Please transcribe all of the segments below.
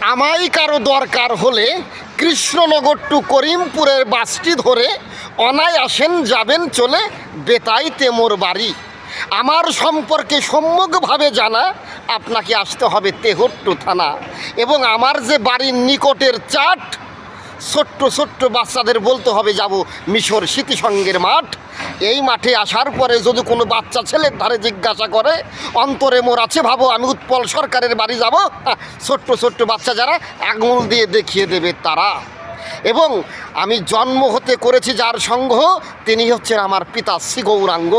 আমায় কারো দরকার হলে কৃষ্ণনগর টু করিমপুরের বাসটি ধরে অনায়াসেন যাবেন চলে বেতাইতে মোর বাড়ি। আমার সম্পর্কে সম্যকভাবে জানা আপনাকে আসতে হবে তেহট্টু থানা, এবং আমার যে বাড়ির নিকটের চাট, ছোট্ট ছোট্ট বাচ্চাদের বলতে হবে যাব মিশর স্মৃতিসংঘের মাঠ। এই মাঠে আসার পরে যদি কোনো বাচ্চা ছেলের ধারে জিজ্ঞাসা করে অন্তরে মোর আছে ভাবো আমি উৎপল সরকারের বাড়ি যাব, ছোট্ট ছোট্ট বাচ্চা যারা আঙুল দিয়ে দেখিয়ে দেবে তারা। এবং আমি জন্ম হতে করেছি যার সঙ্গ, তিনি হচ্ছেন আমার পিতা শ্রী গৌরাঙ্গ।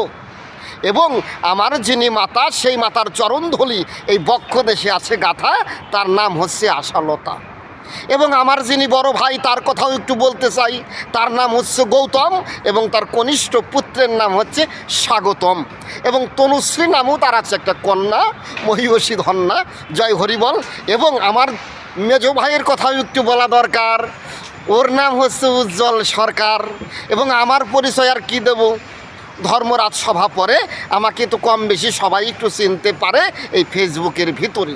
এবং আমার যিনি মাতা, সেই মাতার চরণধলি এই বক্ষ দেশে আছে গাথা, তার নাম হচ্ছে আশালতা। এবং আমার যিনি বড় ভাই তার কথাও একটু বলতে চাই, তার নাম হচ্ছে গৌতম, এবং তার কনিষ্ঠ পুত্রের নাম হচ্ছে স্বাগতম। এবং তনুশ্রী নামও তার আছে একটা কন্যা, মহিষী ধন্যা, জয় হরিবল। এবং আমার মেজ ভাইয়ের কথাও একটু বলা দরকার, ওর নাম হচ্ছে উজ্জ্বল সরকার। এবং আমার পরিচয় আর কি দেব, ধর্মরাজ সভা পরে আমাকে তো কম বেশি সবাই একটু চিনতে পারে এই ফেসবুকের ভিতরে।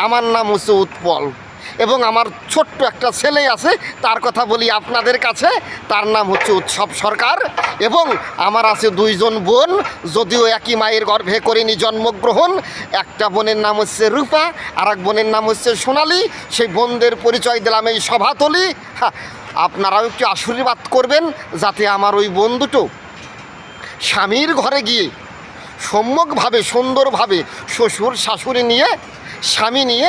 আমার নাম হচ্ছে উৎপল, এবং আমার ছোট্ট একটা ছেলে আছে, তার কথা বলি আপনাদের কাছে, তার নাম হচ্ছে উৎসব সরকার। এবং আমার আছে দুইজন বোন, যদিও একই মায়ের গর্ভে করিনি জন্মগ্রহণ। একটা বোনের নাম হচ্ছে রূপা, আর এক বোনের নাম হচ্ছে সোনালি। সেই বোনদের পরিচয় দিলাম এই সভাতলি। আপনারাও একটু আশীর্বাদ করবেন যাতে আমার ওই বোন দুটো স্বামীর ঘরে গিয়ে সম্যকভাবে সুন্দরভাবে শ্বশুর শাশুড়ি নিয়ে, স্বামী নিয়ে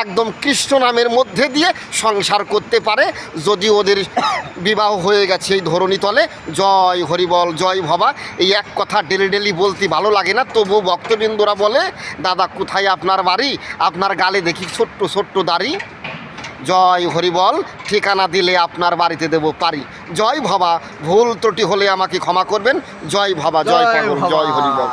একদম কৃষ্ণ নামের মধ্যে দিয়ে সংসার করতে পারে। যদি ওদের বিবাহ হয়ে গেছে এই ধরণীতলে, জয় হরিবল জয় ভবা, এই এক কথা ডেলি ডেলি বলতে ভালো লাগে না। তবু ভক্তবৃন্দরা বলে, দাদা কোথায় আপনার বাড়ি, আপনার গালে দেখি ছোট্ট ছোট্ট দাড়ি। জয় হরিবল, ঠিকানা দিলে আপনার বাড়িতে দেব পারি। জয় ভবা, ভুল ত্রুটি হলে আমাকে ক্ষমা করবেন। জয় ভবা, জয় পাগল, জয় হরিবল।